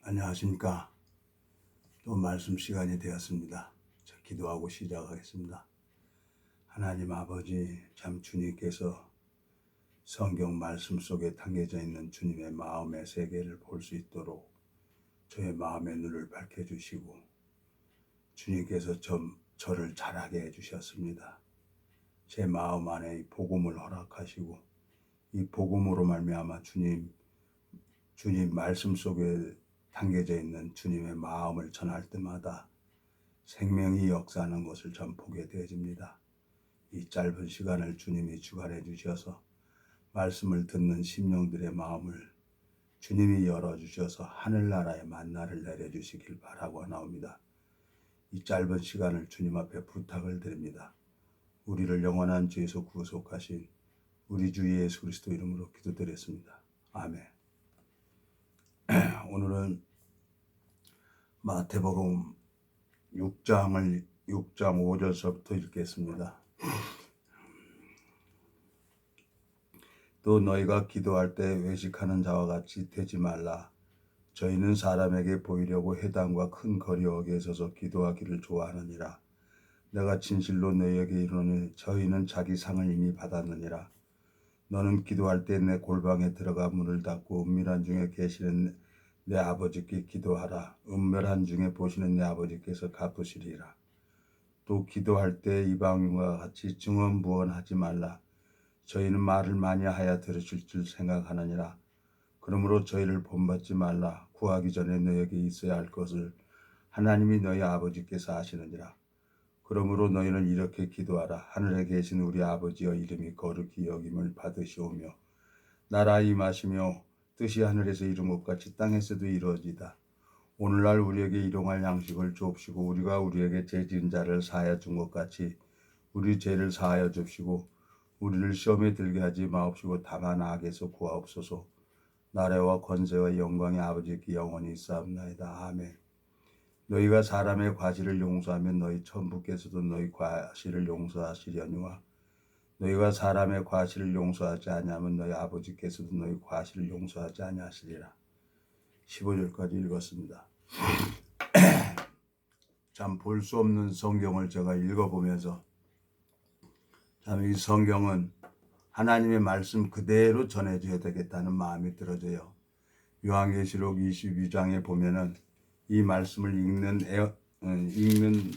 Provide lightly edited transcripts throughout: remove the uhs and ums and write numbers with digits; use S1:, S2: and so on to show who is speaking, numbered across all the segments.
S1: 안녕하십니까. 또 말씀 시간이 되었습니다. 자, 기도하고 시작하겠습니다. 하나님 아버지, 참 주님께서 성경 말씀 속에 담겨져 있는 주님의 마음의 세계를 볼 수 있도록 저의 마음의 눈을 밝혀주시고 주님께서 저를 자라게 해주셨습니다. 제 마음 안에 이 복음을 허락하시고 이 복음으로 말미암아 주님 말씀 속에 담겨져 있는 주님의 마음을 전할 때마다 생명이 역사하는 것을 전 보게 되어집니다. 이 짧은 시간을 주님이 주관해 주셔서 말씀을 듣는 심령들의 마음을 주님이 열어주셔서 하늘나라의 만나를 내려주시길 바라고 나옵니다. 이 짧은 시간을 주님 앞에 부탁을 드립니다. 우리를 영원한 죄에서 구속하신 우리 주 예수 그리스도 이름으로 기도드렸습니다. 아멘. 오늘은 마태복음 6장 5절서부터 읽겠습니다. 또 너희가 기도할 때 외식하는 자와 같이 되지 말라. 저희는 사람에게 보이려고 회당과 큰 거리역에 서서 기도하기를 좋아하느니라. 내가 진실로 너희에게 이르노니 저희는 자기 상을 이미 받았느니라. 너는 기도할 때 내 골방에 들어가 문을 닫고 은밀한 중에 계시는 내 아버지께 기도하라. 은밀한 중에 보시는 내 아버지께서 갚으시리라. 또 기도할 때 이방인과 같이 증언부언하지 말라. 저희는 말을 많이 하여 들으실 줄 생각하느니라. 그러므로 저희를 본받지 말라. 구하기 전에 너희에게 있어야 할 것을 하나님이 너희 아버지께서 아시느니라. 그러므로 너희는 이렇게 기도하라. 하늘에 계신 우리 아버지여 이름이 거룩히 여김을 받으시오며 나라 임하시며 뜻이 하늘에서 이룬 것 같이 땅에서도 이루어지다. 오늘날 우리에게 일용할 양식을 주옵시고 우리가 우리에게 죄 지은 자를 사하여 준 것 같이 우리 죄를 사하여 줍시고 우리를 시험에 들게 하지 마옵시고 다만 악에서 구하옵소서. 나라와 권세와 영광의 아버지께 영원히 있사옵나이다. 아멘. 너희가 사람의 과실을 용서하면 너희 천부께서도 너희 과실을 용서하시려니와 너희가 사람의 과실을 용서하지 아니하면 너희 아버지께서도 너희 과실을 용서하지 아니하시리라. 15절까지 읽었습니다. 참 볼 수 없는 성경을 제가 읽어보면서 참 이 성경은 하나님의 말씀 그대로 전해줘야 되겠다는 마음이 들어져요. 요한계시록 22장에 보면은 이 말씀을 읽는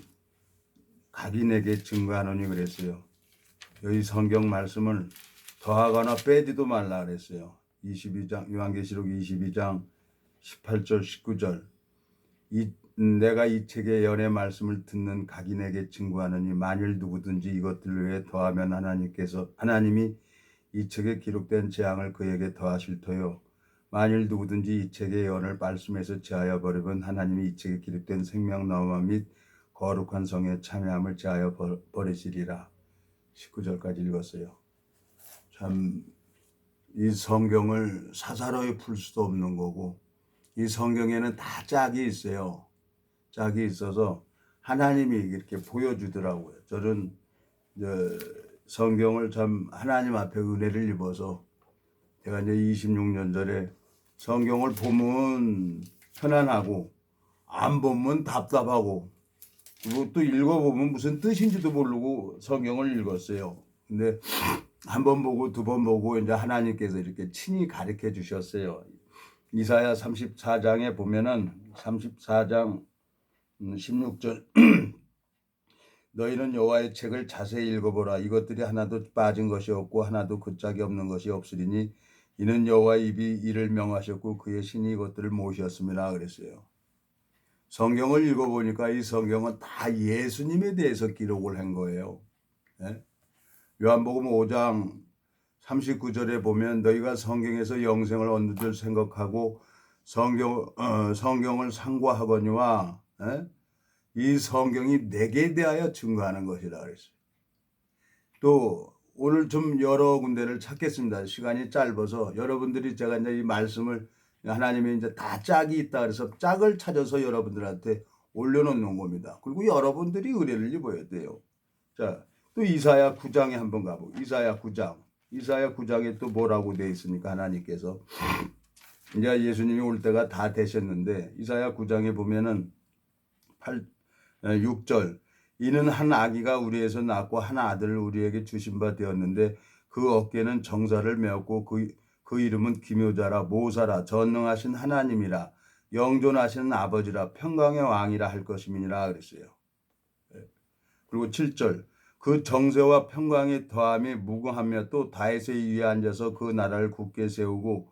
S1: 각인에게 증거하노니 그랬어요. 여기 성경 말씀을 더하거나 빼지도 말라 그랬어요. 22장 요한계시록 22장 18절 19절 내가 이 책의 연의 말씀을 듣는 각인에게 증거하느니 만일 누구든지 이것들 외에 더하면 하나님이 이 책에 기록된 재앙을 그에게 더하실 터요. 만일 누구든지 이 책의 연을 말씀에서 제하여 버리면 하나님이 이 책에 기록된 생명나무 및 거룩한 성의 참여함을 제하여 버리시리라. 19절까지 읽었어요. 참 이 성경을 사사로이 풀 수도 없는 거고 이 성경에는 다 짝이 있어요. 짝이 있어서 하나님이 이렇게 보여주더라고요. 저는 성경을 참 하나님 앞에 은혜를 입어서 제가 이제 26년 전에 성경을 보면 편안하고 안 보면 답답하고 그리고 또 읽어보면 무슨 뜻인지도 모르고 성경을 읽었어요. 근데 한 번 보고 두 번 보고 이제 하나님께서 이렇게 친히 가르쳐 주셨어요. 이사야 34장에 보면은 34장 16절 너희는 여호와의 책을 자세히 읽어보라. 이것들이 하나도 빠진 것이 없고 하나도 긋짝이 없는 것이 없으리니 이는 여호와의 입이 이를 명하셨고 그의 신이 이것들을 모셨습니다. 그랬어요. 성경을 읽어보니까 이 성경은 다 예수님에 대해서 기록을 한 거예요. 네? 요한복음 5장 39절에 보면 너희가 성경에서 영생을 얻는 줄 생각하고 성경을 상고하거니와 이 성경이 내게 대하여 증거하는 것이라 그랬어요. 또 오늘 좀 여러 군데를 찾겠습니다. 시간이 짧아서 여러분들이 제가 이제 이 말씀을 하나님이 이제 다 짝이 있다 그래서 짝을 찾아서 여러분들한테 올려놓는 겁니다. 그리고 여러분들이 의뢰를 입어야 돼요. 자, 또 이사야 9장에 한번 가보고 이사야 9장에 또 뭐라고 되어 있습니까? 하나님께서 이제 예수님이 올 때가 다 되셨는데 이사야 9장에 보면은 6절 이는 한 아기가 우리에서 낳고 한 아들을 우리에게 주신 바 되었는데 그 어깨는 정사를 메었고 그 이름은 기묘자라 모사라 전능하신 하나님이라 영존하시는 아버지라 평강의 왕이라 할 것임이니라 그랬어요. 그리고 7절 그 정세와 평강의 더함이 무궁하며 또 다윗의 위에 앉아서 그 나라를 굳게 세우고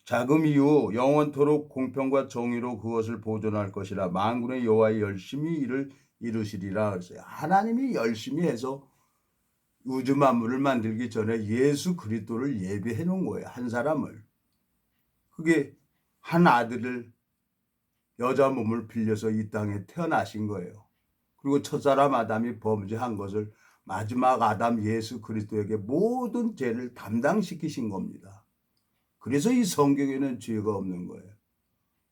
S1: 자금 이후 영원토록 공평과 정의로 그것을 보존할 것이라 만군의 여호와의 열심히 이를 이루시리라 그랬어요. 하나님이 열심히 해서 우주 만물을 만들기 전에 예수 그리스도를 예비해 놓은 거예요. 한 사람을. 그게 한 아들을 여자 몸을 빌려서 이 땅에 태어나신 거예요. 그리고 첫사람 아담이 범죄한 것을 마지막 아담 예수 그리스도에게 모든 죄를 담당시키신 겁니다. 그래서 이 성경에는 죄가 없는 거예요.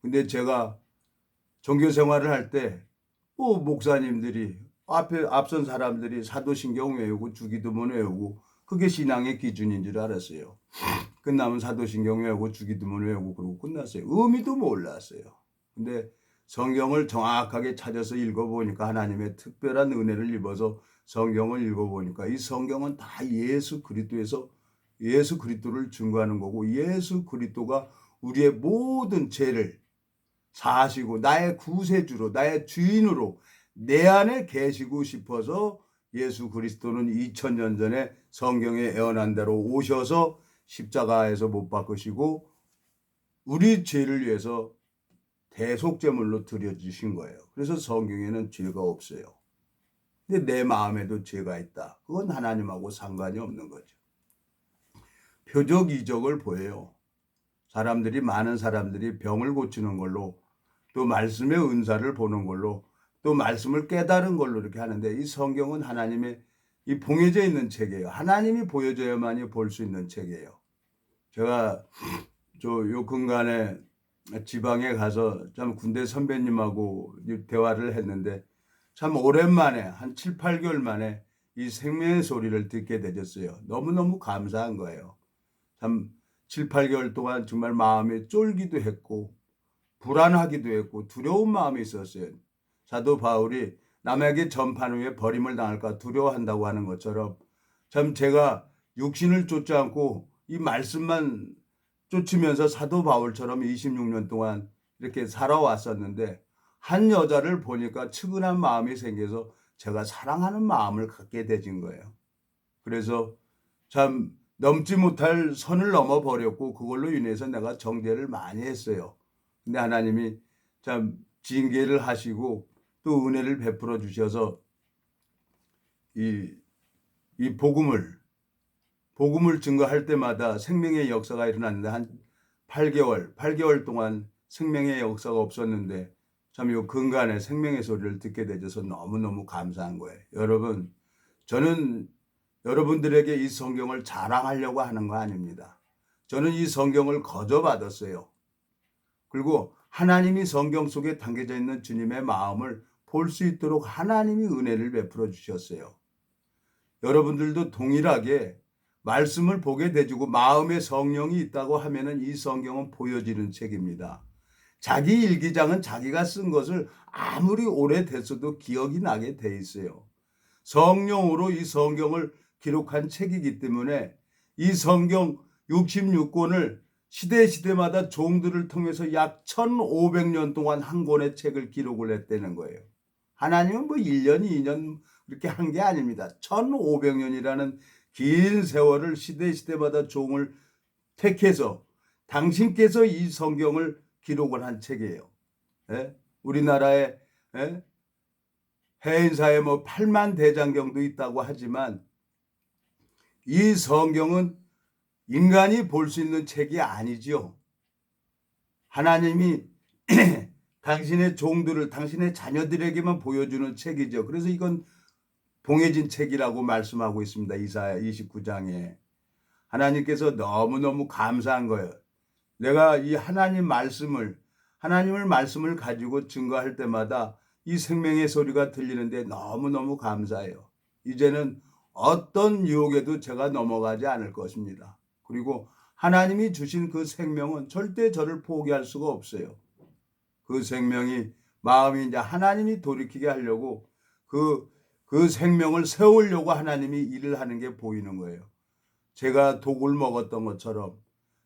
S1: 근데 제가 종교 생활을 할 때 목사님들이 앞선 사람들이 사도신경 외우고 주기도문 외우고 그게 신앙의 기준인 줄 알았어요. 끝나면 사도신경 외우고 주기도문 외우고 그러고 끝났어요. 의미도 몰랐어요. 근데 성경을 정확하게 찾아서 읽어보니까 하나님의 특별한 은혜를 입어서 성경을 읽어보니까 이 성경은 다 예수 그리스도를 증거하는 거고 예수 그리스도가 우리의 모든 죄를 사하시고 나의 구세주로 나의 주인으로 내 안에 계시고 싶어서 예수 그리스도는 2000년 전에 성경에 예언한 대로 오셔서 십자가에서 못 박으시고 우리 죄를 위해서 대속제물로 드려주신 거예요. 그래서 성경에는 죄가 없어요. 근데 내 마음에도 죄가 있다. 그건 하나님하고 상관이 없는 거죠. 표적 이적을 보여요. 많은 사람들이 병을 고치는 걸로 또 말씀의 은사를 보는 걸로 또 말씀을 깨달은 걸로 이렇게 하는데 이 성경은 하나님의 이 봉해져 있는 책이에요. 하나님이 보여줘야만이 볼 수 있는 책이에요. 제가 요 근간에 지방에 가서 참 군대 선배님하고 대화를 했는데 참 오랜만에 한 7, 8개월 만에 이 생명의 소리를 듣게 되셨어요. 너무너무 감사한 거예요. 참 7, 8개월 동안 정말 마음이 쫄기도 했고 불안하기도 했고 두려운 마음이 있었어요. 사도 바울이 남에게 전판 후에 버림을 당할까 두려워한다고 하는 것처럼 참 제가 육신을 쫓지 않고 이 말씀만 쫓으면서 사도 바울처럼 26년 동안 이렇게 살아왔었는데 한 여자를 보니까 측은한 마음이 생겨서 제가 사랑하는 마음을 갖게 되진 거예요. 그래서 참 넘지 못할 선을 넘어버렸고 그걸로 인해서 내가 정죄를 많이 했어요. 근데 하나님이 참 징계를 하시고 또 은혜를 베풀어 주셔서 이 복음을 증거할 때마다 생명의 역사가 일어났는데 한 8개월 동안 생명의 역사가 없었는데 참 요 근간에 생명의 소리를 듣게 되셔서 너무너무 감사한 거예요. 여러분, 저는 여러분들에게 이 성경을 자랑하려고 하는 거 아닙니다. 저는 이 성경을 거저받았어요. 그리고 하나님이 성경 속에 담겨져 있는 주님의 마음을 볼 수 있도록 하나님이 은혜를 베풀어 주셨어요. 여러분들도 동일하게 말씀을 보게 되지고 마음에 성령이 있다고 하면은 이 성경은 보여지는 책입니다. 자기 일기장은 자기가 쓴 것을 아무리 오래됐어도 기억이 나게 돼 있어요. 성령으로 이 성경을 기록한 책이기 때문에 이 성경 66권을 시대마다 종들을 통해서 약 1500년 동안 한 권의 책을 기록을 했다는 거예요. 하나님은 1년, 2년 이렇게 한 게 아닙니다. 1500년이라는 긴 세월을 시대마다 종을 택해서 당신께서 이 성경을 기록을 한 책이에요. 예? 우리나라에 해인사에 8만 대장경도 있다고 하지만 이 성경은 인간이 볼 수 있는 책이 아니죠. 하나님이 당신의 종들을 당신의 자녀들에게만 보여주는 책이죠. 그래서 이건 봉해진 책이라고 말씀하고 있습니다. 이사야 29장에. 하나님께서 너무너무 감사한 거예요. 내가 이 하나님을 말씀을 가지고 증거할 때마다 이 생명의 소리가 들리는데 너무너무 감사해요. 이제는 어떤 유혹에도 제가 넘어가지 않을 것입니다. 그리고 하나님이 주신 그 생명은 절대 저를 포기할 수가 없어요. 그 생명이 마음이 이제 하나님이 돌이키게 하려고 그 생명을 세우려고 하나님이 일을 하는 게 보이는 거예요. 제가 독을 먹었던 것처럼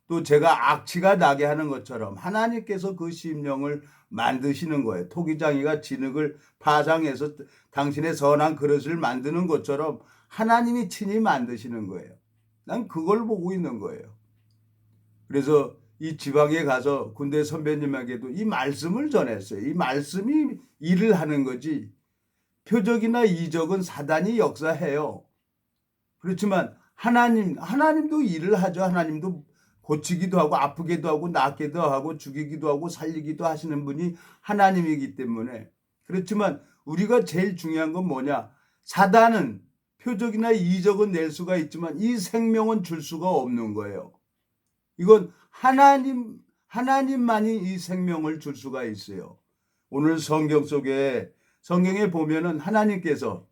S1: 또 제가 악취가 나게 하는 것처럼 하나님께서 그 심령을 만드시는 거예요. 토기장이가 진흙을 파상해서 당신의 선한 그릇을 만드는 것처럼 하나님이 친히 만드시는 거예요. 난 그걸 보고 있는 거예요. 그래서 이 지방에 가서 군대 선배님에게도 이 말씀을 전했어요. 이 말씀이 일을 하는 거지 표적이나 이적은 사단이 역사해요. 그렇지만 하나님도 일을 하죠. 하나님도 고치기도 하고 아프기도 하고 낫기도 하고 죽이기도 하고 살리기도 하시는 분이 하나님이기 때문에. 그렇지만 우리가 제일 중요한 건 뭐냐? 사단은 표적이나 이적은 낼 수가 있지만 이 생명은 줄 수가 없는 거예요. 이건 하나님만이 이 생명을 줄 수가 있어요. 오늘 성경에 보면은 하나님께서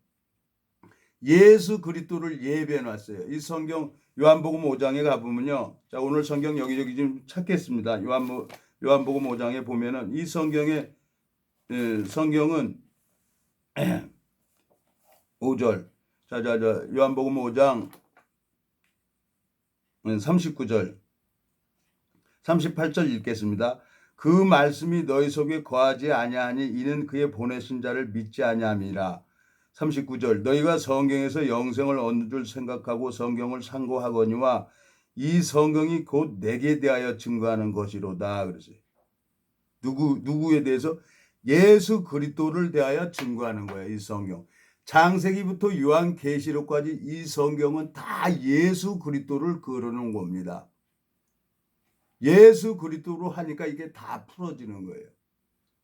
S1: 예수 그리스도를 예배해 놨어요. 이 성경 요한복음 5장에 가보면요. 자, 오늘 성경 여기저기 좀 찾겠습니다. 요한복음 5장에 보면은 이 성경은 자, 요한복음 5장 39절 38절 읽겠습니다. 그 말씀이 너희 속에 거하지 아니하니 이는 그의 보내신 자를 믿지 아니함이라. 39절 너희가 성경에서 영생을 얻는 줄 생각하고 성경을 상고하거니와 이 성경이 곧 내게 대하여 증거하는 것이로다. 그러세요. 누구에 대해서? 예수 그리스도를 대하여 증거하는 거예요. 이 성경. 창세기부터 요한계시록까지 이 성경은 다 예수 그리스도를 거르는 겁니다. 예수 그리스도로 하니까 이게 다 풀어지는 거예요.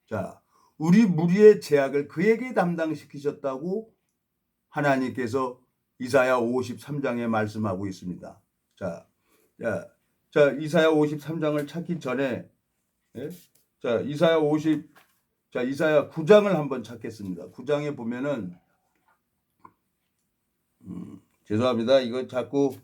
S1: 자, 우리 무리의 죄악을 그에게 담당시키셨다고 하나님께서 이사야 53장에 말씀하고 있습니다. 자, 이사야 53장을 찾기 전에 이사야 9장을 한번 찾겠습니다. 9장에 보면은 죄송합니다. 이거 자꾸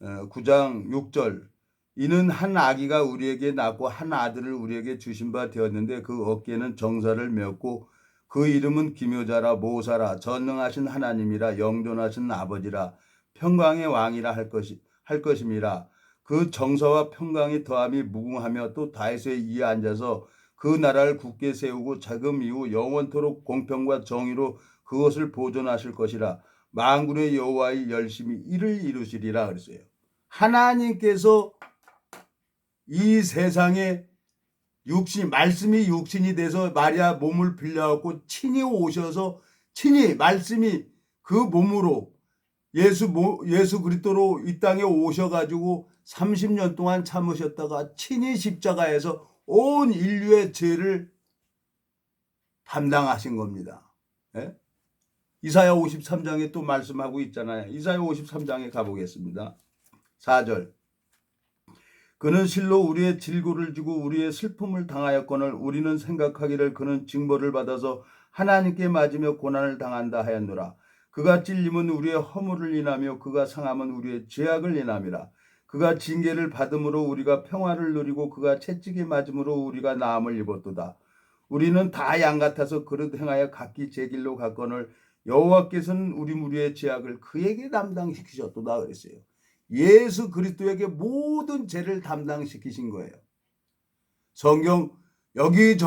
S1: 9장 6절 이는 한 아기가 우리에게 낳고 한 아들을 우리에게 주신 바 되었는데 그 어깨에는 정사를 메었고 그 이름은 기묘자라 모사라 전능하신 하나님이라 영존하신 아버지라 평강의 왕이라 할 것임이라. 그 정사와 평강이 더함이 무궁하며 또 다윗의 위에 앉아서 그 나라를 굳게 세우고 자금 이후 영원토록 공평과 정의로 그것을 보존하실 것이라. 만군의 여호와의 열심히 이를 이루시리라 그랬어요. 하나님께서 이 세상에 말씀이 육신이 돼서 마리아 몸을 빌려갖고 친히 오셔서 친히 말씀이 그 몸으로 예수 그리스도로 이 땅에 오셔가지고 30년 동안 참으셨다가 친히 십자가에서 온 인류의 죄를 담당하신 겁니다. 예? 이사야 53장에 또 말씀하고 있잖아요. 이사야 53장에 가보겠습니다. 4절 그는 실로 우리의 질고를 지고 우리의 슬픔을 당하였거늘 우리는 생각하기를 그는 징벌을 받아서 하나님께 맞으며 고난을 당한다 하였노라. 그가 찔림은 우리의 허물을 인하며 그가 상함은 우리의 죄악을 인함이라. 그가 징계를 받음으로 우리가 평화를 누리고 그가 채찍에 맞음으로 우리가 나음을 입었도다. 우리는 다 양 같아서 그릇 행하여 각기 제 길로 갔거늘 여호와께서는 우리 무리의 죄악을 그에게 담당시키셨도다 그랬어요. 예수 그리스도에게 모든 죄를 담당시키신 거예요. 성경 저기를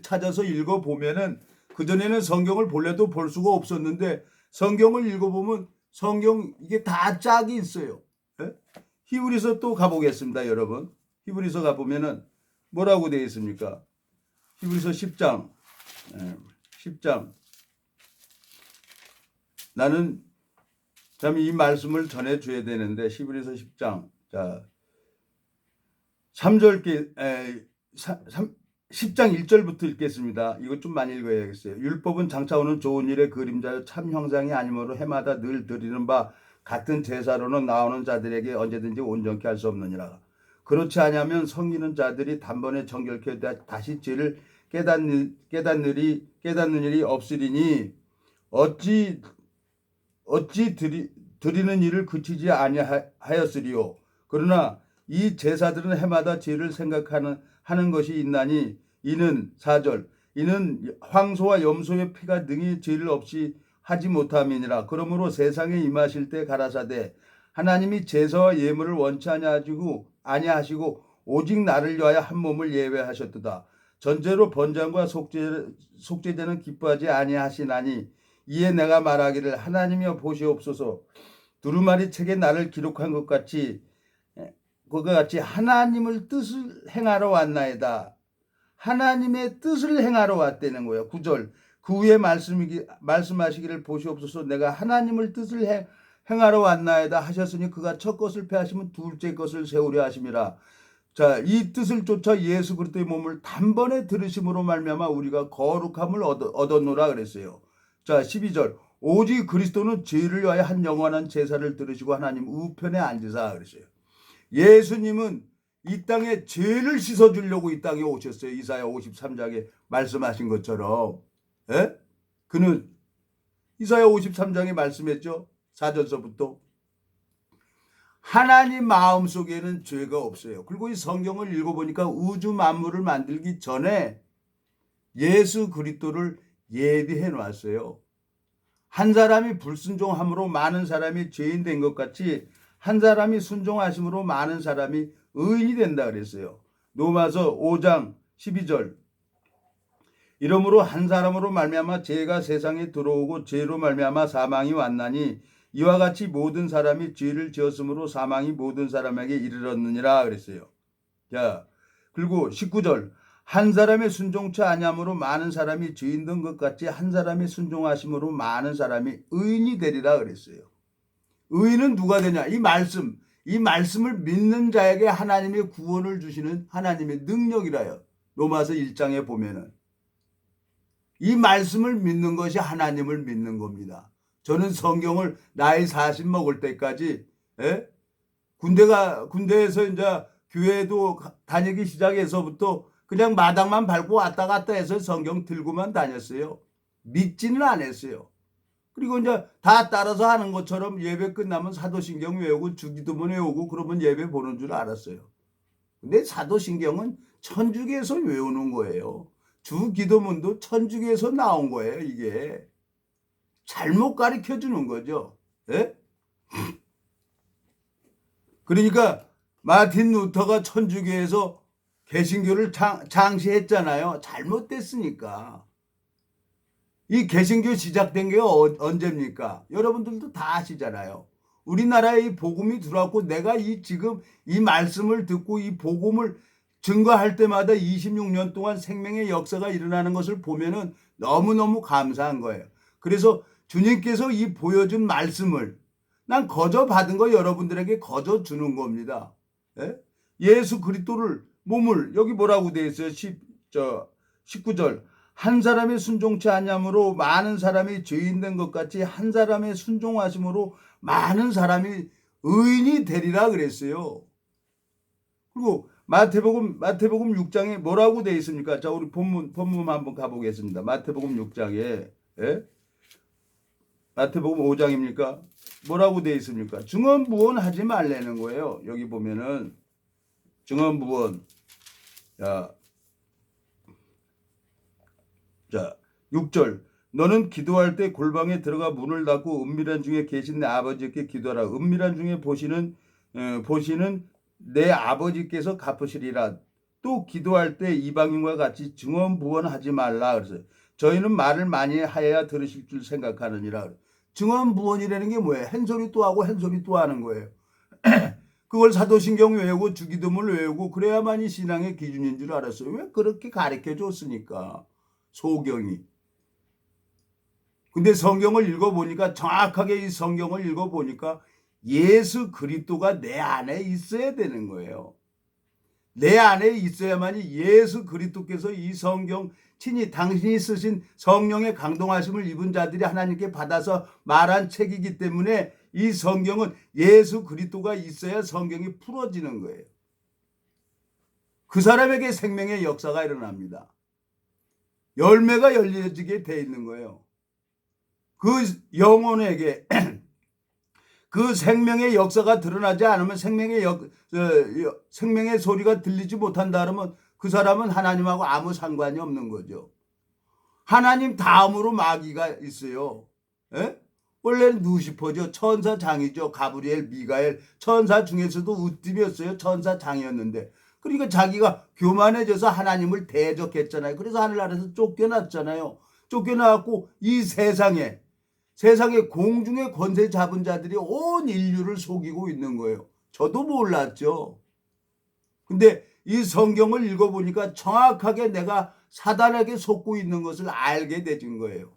S1: 찾아서 읽어보면은 그전에는 성경을 볼래도 볼 수가 없었는데 성경을 읽어보면 성경 이게 다 짝이 있어요. 네? 히브리서 또 가보겠습니다, 여러분. 히브리서 가보면은 뭐라고 되어 있습니까? 히브리서 10장. 10장. 나는 참 이 말씀을 전해줘야 되는데 히브리서 10장. 자, 10장 1절부터 읽겠습니다. 이거 좀 많이 읽어야겠어요. 율법은 장차 오는 좋은 일의 그림자여 참 형상이 아니므로 해마다 늘 드리는 바 같은 제사로는 나오는 자들에게 언제든지 온전케 할 수 없느니라. 그렇지 않으면 성기는 자들이 단번에 정결케 다시 죄를 깨닫는 일이 없으리니 어찌 드리는 일을 그치지 아니하였으리요. 그러나 이 제사들은 해마다 죄를 하는 것이 있나니 이는 4절 이는 황소와 염소의 피가 능히 죄를 없이 하지 못함이니라. 그러므로 세상에 임하실 때 가라사대 하나님이 제사와 예물을 원치 아니하시고 오직 나를 위하여 한 몸을 예배하셨도다. 전제로 번장과 속죄제는 기뻐하지 아니하시나니 이에 내가 말하기를 하나님이여 보시옵소서. 두루마리 책에 나를 기록한 것 같이 그와 같이 하나님을 뜻을 행하러 왔나이다. 하나님의 뜻을 행하러 왔다는 거예요. 9절 그 후에 말씀하시기를 보시옵소서. 내가 하나님을 뜻을 행하러 왔나이다 하셨으니 그가 첫 것을 패하시면 둘째 것을 세우려 하심이라. 자, 이 뜻을 쫓아 예수 그리스도의 몸을 단번에 들으심으로 말미암아 우리가 거룩함을 얻었노라 그랬어요. 자, 12절 오직 그리스도는 죄를 위하여 한 영원한 제사를 들으시고 하나님 우편에 앉으사 그랬어요. 예수님은 이 땅에 죄를 씻어주려고 이 땅에 오셨어요. 이사야 53장에 말씀하신 것처럼. 예? 그는 이사야 53장에 말씀했죠. 4절서부터. 하나님 마음속에는 죄가 없어요. 그리고 이 성경을 읽어보니까 우주 만물을 만들기 전에 예수 그리스도를 예비해 놨어요. 한 사람이 불순종함으로 많은 사람이 죄인 된 것 같이 한 사람이 순종하심으로 많은 사람이 의인이 된다 그랬어요. 로마서 5장 12절 이러므로 한 사람으로 말미암아 죄가 세상에 들어오고 죄로 말미암아 사망이 왔나니 이와 같이 모든 사람이 죄를 지었으므로 사망이 모든 사람에게 이르렀느니라 그랬어요. 자, 그리고 19절 한 사람의 순종치 아니함으로 많은 사람이 죄인 된 것 같이 한 사람이 순종하심으로 많은 사람이 의인이 되리라 그랬어요. 의인은 누가 되냐? 이 말씀을 믿는 자에게 하나님의 구원을 주시는 하나님의 능력이라요. 로마서 1장에 보면은 이 말씀을 믿는 것이 하나님을 믿는 겁니다. 저는 성경을 나이 40 먹을 때까지 군대에서 이제 교회도 다니기 시작해서부터 그냥 마당만 밟고 왔다 갔다 해서 성경 들고만 다녔어요. 믿지는 않았어요. 그리고 이제 다 따라서 하는 것처럼 예배 끝나면 사도신경 외우고 주기도문 외우고 그러면 예배 보는 줄 알았어요. 근데 사도신경은 천주교에서 외우는 거예요. 주기도문도 천주교에서 나온 거예요. 이게 잘못 가르쳐 주는 거죠. 예? 그러니까 마틴 루터가 천주교에서 개신교를 창시했잖아요. 잘못됐으니까. 이 개신교 시작된 게 언제입니까? 여러분들도 다 아시잖아요. 우리나라에 이 복음이 들어왔고 내가 지금 이 말씀을 듣고 이 복음을 증거할 때마다 26년 동안 생명의 역사가 일어나는 것을 보면은 너무너무 감사한 거예요. 그래서 주님께서 이 보여준 말씀을 난 거저 받은 거 여러분들에게 거저 주는 겁니다. 예? 예수 그리스도를 몸을 여기 뭐라고 되어 있어요? 19절 한 사람의 순종치 아니함으로 많은 사람이 죄인 된 것 같이 한 사람의 순종하심으로 많은 사람이 의인이 되리라 그랬어요. 그리고 마태복음 6장에 뭐라고 되어 있습니까? 자, 우리 본문 한번 가보겠습니다. 마태복음 6장에 마태복음 5장입니까? 뭐라고 되어 있습니까? 증언부언 하지 말라는 거예요. 여기 보면은 증언부언. 자, 6절 너는 기도할 때 골방에 들어가 문을 닫고 은밀한 중에 계신 내 아버지께 기도하라. 은밀한 중에 보시는 내 아버지께서 갚으시리라. 또 기도할 때 이방인과 같이 증언부언하지 말라. 그래서 저희는 말을 많이 하여야 들으실 줄 생각하느니라. 증언부언이라는 게 뭐예요? 한 소리 또 하고 한 소리 또 하는 거예요. 그걸 사도신경 외우고 주기도문을 외우고 그래야만이 신앙의 기준인 줄 알았어요. 왜 그렇게 가르쳐 줬으니까. 소경이. 근데 성경을 읽어보니까 정확하게 이 성경을 읽어보니까 예수 그리스도가 내 안에 있어야 되는 거예요. 내 안에 있어야만이 예수 그리스도께서 이 성경 친히 당신이 쓰신 성령의 강동하심을 입은 자들이 하나님께 받아서 말한 책이기 때문에 이 성경은 예수 그리스도가 있어야 성경이 풀어지는 거예요. 그 사람에게 생명의 역사가 일어납니다. 열매가 열려지게 돼 있는 거예요. 그 영혼에게 그 생명의 역사가 드러나지 않으면 생명의 소리가 들리지 못한다 그러면 그 사람은 하나님하고 아무 상관이 없는 거죠. 하나님 다음으로 마귀가 있어요. 에? 원래는 루시퍼죠. 천사장이죠. 가브리엘, 미가엘. 천사 중에서도 으뜸이었어요. 천사장이었는데. 그러니까 자기가 교만해져서 하나님을 대적했잖아요. 그래서 하늘나라에서 쫓겨났잖아요. 쫓겨나갖고 이 세상에 공중의 권세 잡은 자들이 온 인류를 속이고 있는 거예요. 저도 몰랐죠. 근데 이 성경을 읽어보니까 정확하게 내가 사단에게 속고 있는 것을 알게 되진 거예요.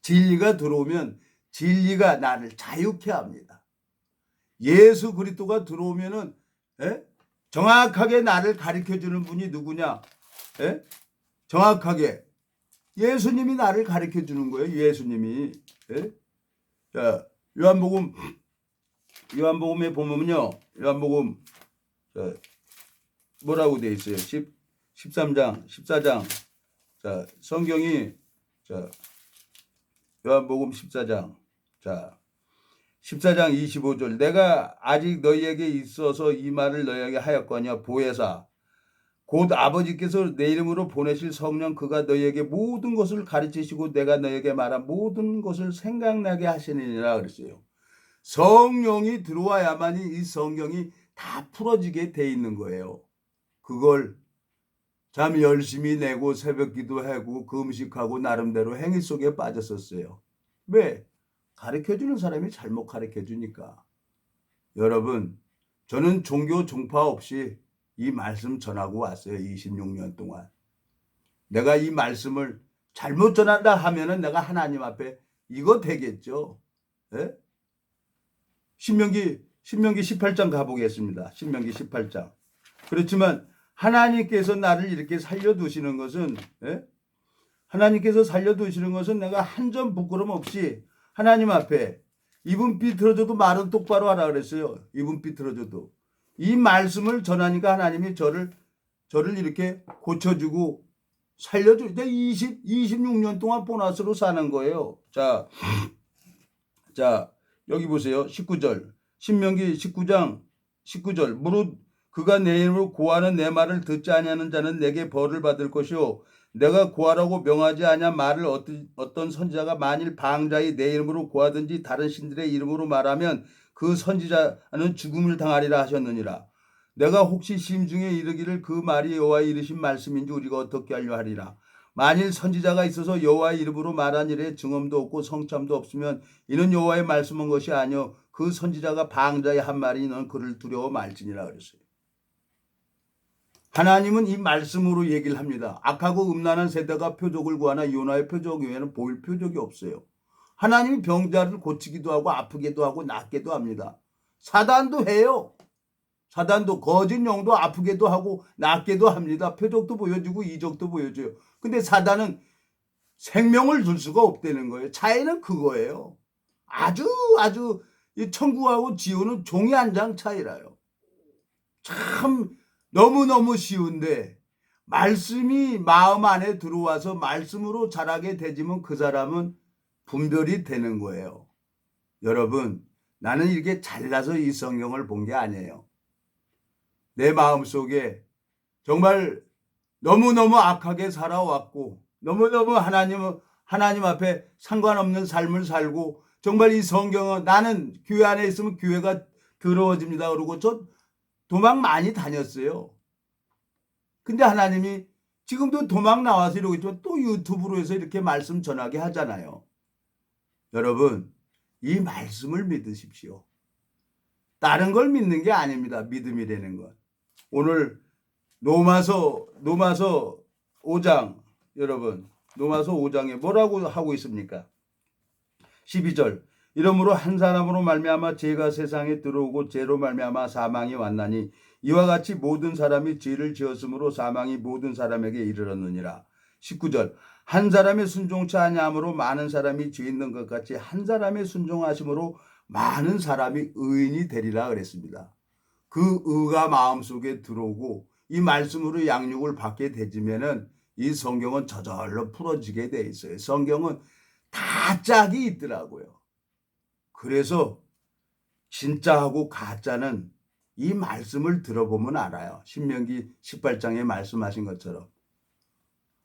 S1: 진리가 들어오면 진리가 나를 자유케 합니다. 예수 그리스도가 들어오면은 정확하게 나를 가르쳐주는 분이 누구냐? 정확하게 예수님이 나를 가르쳐주는 거예요. 예수님이. 자, 요한복음에 보면요. 요한복음 뭐라고 돼 있어요? 13장, 14장. 자, 성경이 요한복음 14장. 자, 14장 25절. 내가 아직 너희에게 있어서 이 말을 너희에게 하였거니와 보혜사 곧 아버지께서 내 이름으로 보내실 성령 그가 너희에게 모든 것을 가르치시고 내가 너희에게 말한 모든 것을 생각나게 하시느니라 그랬어요. 성령이 들어와야만이 이 성경이 다 풀어지게 돼 있는 거예요. 그걸 잠 열심히 내고 새벽 기도하고 금식하고 나름대로 행위 속에 빠졌었어요. 왜? 가르쳐주는 사람이 잘못 가르쳐주니까. 여러분, 저는 종교 종파 없이 이 말씀 전하고 왔어요. 26년 동안. 내가 이 말씀을 잘못 전한다 하면은 내가 하나님 앞에 이거 되겠죠. 예? 신명기 18장 가보겠습니다. 신명기 18장. 그렇지만 하나님께서 나를 이렇게 살려두시는 것은 하나님께서 살려두시는 것은 내가 한 점 부끄럼 없이 하나님 앞에 입은 비틀어져도 말은 똑바로 하라 그랬어요. 입은 비틀어져도. 이 말씀을 전하니까 하나님이 저를 이렇게 고쳐주고 살려주고 26년 동안 보너스로 사는 거예요. 자 여기 보세요. 19절 신명기 19장 19절 무릇 그가 내 이름으로 고하는 내 말을 듣지 아니하는 자는 내게 벌을 받을 것이요 내가 고하라고 명하지 아니한 말을 어떤 선지자가 만일 방자히 내 이름으로 고하든지 다른 신들의 이름으로 말하면 그 선지자는 죽음을 당하리라 하셨느니라. 내가 혹시 심중에 이르기를 그 말이 여호와의 이르신 말씀인지 우리가 어떻게 알려 하리라. 만일 선지자가 있어서 여호와의 이름으로 말한 일에 증언도 없고 성참도 없으면 이는 여호와의 말씀한 것이 아니요 그 선지자가 방자히 한 말이 너는 그를 두려워 말지니라 그랬어요. 하나님은 이 말씀으로 얘기를 합니다. 악하고 음란한 세대가 표적을 구하나 요나의 표적 외에는 보일 표적이 없어요. 하나님이 병자를 고치기도 하고 아프기도 하고 낫기도 합니다. 사단도 해요. 사단도 거짓 영도 아프게도 하고 낫게도 합니다. 표적도 보여주고 이적도 보여줘요. 근데 사단은 생명을 줄 수가 없다는 거예요. 차이는 그거예요. 아주 이 천국하고 지옥은 종이 한 장 차이라요. 참 너무너무 쉬운데 말씀이 마음 안에 들어와서 말씀으로 자라게 되지면 그 사람은 분별이 되는 거예요. 여러분, 나는 이렇게 잘나서 이 성경을 본 게 아니에요. 내 마음속에 정말 너무너무 악하게 살아왔고 너무너무 하나님 앞에 상관없는 삶을 살고 정말 이 성경은 나는 교회 안에 있으면 교회가 더러워집니다. 그러고 저 도망 많이 다녔어요. 근데 하나님이 지금도 도망 나와서 이러고 있지만 또 유튜브로 해서 이렇게 말씀 전하게 하잖아요. 여러분, 이 말씀을 믿으십시오. 다른 걸 믿는 게 아닙니다. 믿음이라는 건. 오늘 로마서 5장 여러분 로마서 5장에 뭐라고 하고 있습니까? 12절 이러므로 한 사람으로 말미암아 죄가 세상에 들어오고 죄로 말미암아 사망이 왔나니 이와 같이 모든 사람이 죄를 지었으므로 사망이 모든 사람에게 이르렀느니라. 19절 한 사람의 순종치 아니함으로 많은 사람이 죄 있는 것 같이 한 사람의 순종하심으로 많은 사람이 의인이 되리라 그랬습니다. 그 의가 마음속에 들어오고 이 말씀으로 양육을 받게 되지면은 이 성경은 저절로 풀어지게 돼 있어요. 성경은 다 짝이 있더라고요. 그래서 진짜하고 가짜는 이 말씀을 들어보면 알아요. 신명기 18장에 말씀하신 것처럼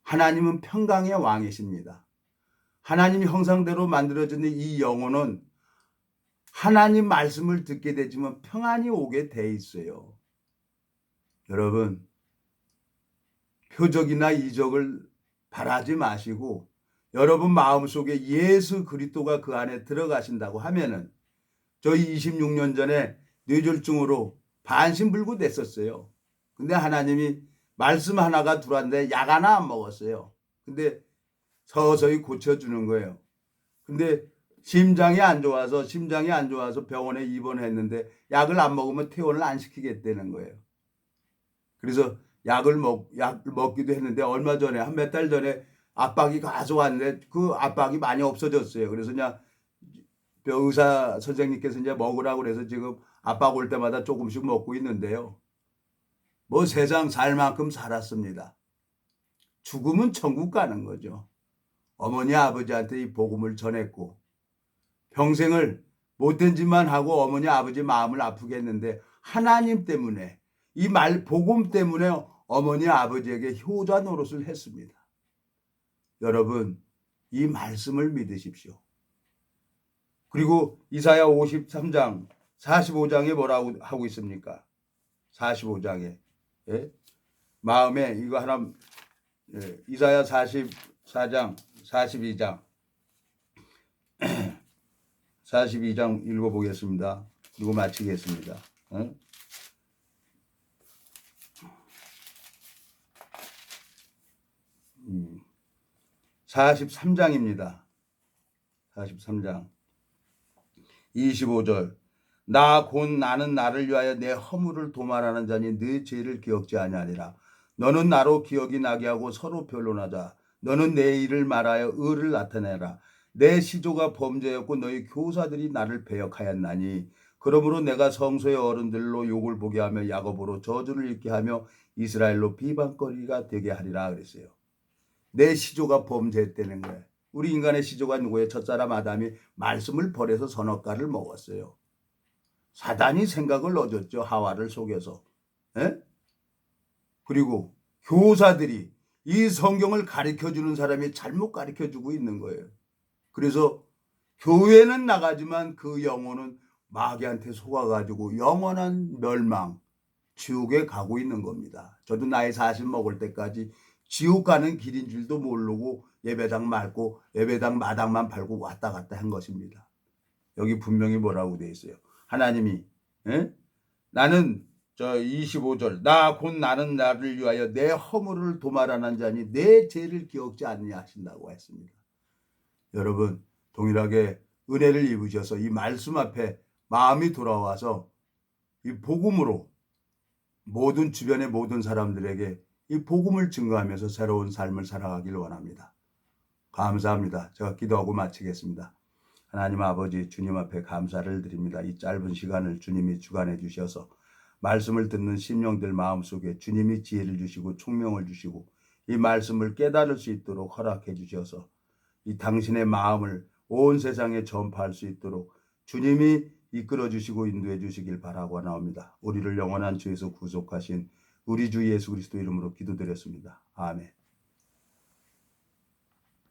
S1: 하나님은 평강의 왕이십니다. 하나님 형상대로 만들어진 이 영혼은 하나님 말씀을 듣게 되지만 평안이 오게 돼 있어요. 여러분, 표적이나 이적을 바라지 마시고 여러분 마음속에 예수 그리스도가 그 안에 들어가신다고 하면은, 저희 26년 전에 뇌졸중으로 반신불구 됐었어요. 근데 하나님이 말씀 하나가 들어왔는데 약 하나 안 먹었어요. 근데 서서히 고쳐주는 거예요. 근데 심장이 안 좋아서 병원에 입원했는데 약을 안 먹으면 퇴원을 안 시키겠다는 거예요. 그래서 약 먹기도 했는데 얼마 전에 한 몇 달 전에 압박이 가져왔는데 그 압박이 많이 없어졌어요. 그래서 그냥 의사 선생님께서 이제 먹으라고 그래서 지금 압박 올 때마다 조금씩 먹고 있는데요. 뭐 세상 살 만큼 살았습니다. 죽으면 천국 가는 거죠. 어머니 아버지한테 이 복음을 전했고 평생을 못된 짓만 하고 어머니 아버지 마음을 아프게 했는데 하나님 때문에 이 복음 때문에 어머니 아버지에게 효자 노릇을 했습니다. 여러분, 이 말씀을 믿으십시오. 그리고 이사야 53장 45장에 뭐라고 하고 있습니까? 45장에 마음에 이거 하나, 이사야 44장 42장 42장 읽어보겠습니다. 그리고 마치겠습니다. 43장입니다. 43장 25절. 나 곧 나는 나를 위하여 내 허물을 도말하는 자니 네 죄를 기억지 아니하리라. 너는 나로 기억이 나게 하고 서로 변론하자. 너는 내 일을 말하여 의를 나타내라. 내 시조가 범죄였고 너희 교사들이 나를 배역하였나니 그러므로 내가 성소의 어른들로 욕을 보게 하며 야곱으로 저주를 읽게 하며 이스라엘로 비방거리가 되게 하리라 그랬어요. 내 시조가 범죄했다는 거예요. 우리 인간의 시조가 누구예요? 첫사람 아담이 말씀을 버려서 선악과를 먹었어요. 사단이 생각을 넣어줬죠. 하와를 속여서. 그리고 교사들이 이 성경을 가르쳐주는 사람이 잘못 가르쳐주고 있는 거예요. 그래서 교회는 나가지만 그 영혼은 마귀한테 속아가지고 영원한 멸망, 지옥에 가고 있는 겁니다. 저도 나이 40 먹을 때까지 지옥 가는 길인 줄도 모르고 예배당 마당만 밟고 왔다 갔다 한 것입니다. 여기 분명히 뭐라고 되어 있어요. 하나님이 나는 25절 나 곧 나는 나를 위하여 내 허물을 도말하는 자니 내 죄를 기억지 않냐 하신다고 했습니다. 여러분, 동일하게 은혜를 입으셔서 이 말씀 앞에 마음이 돌아와서 이 복음으로 주변의 모든 사람들에게 이 복음을 증거하면서 새로운 삶을 살아가길 원합니다. 감사합니다. 제가 기도하고 마치겠습니다. 하나님 아버지, 주님 앞에 감사를 드립니다. 이 짧은 시간을 주님이 주관해 주셔서 말씀을 듣는 심령들 마음속에 주님이 지혜를 주시고 총명을 주시고 이 말씀을 깨달을 수 있도록 허락해 주셔서 이 당신의 마음을 온 세상에 전파할 수 있도록 주님이 이끌어 주시고 인도해 주시길 바라고 나옵니다. 우리를 영원한 죄에서 구속하신 우리 주 예수 그리스도 이름으로 기도드렸습니다. 아멘.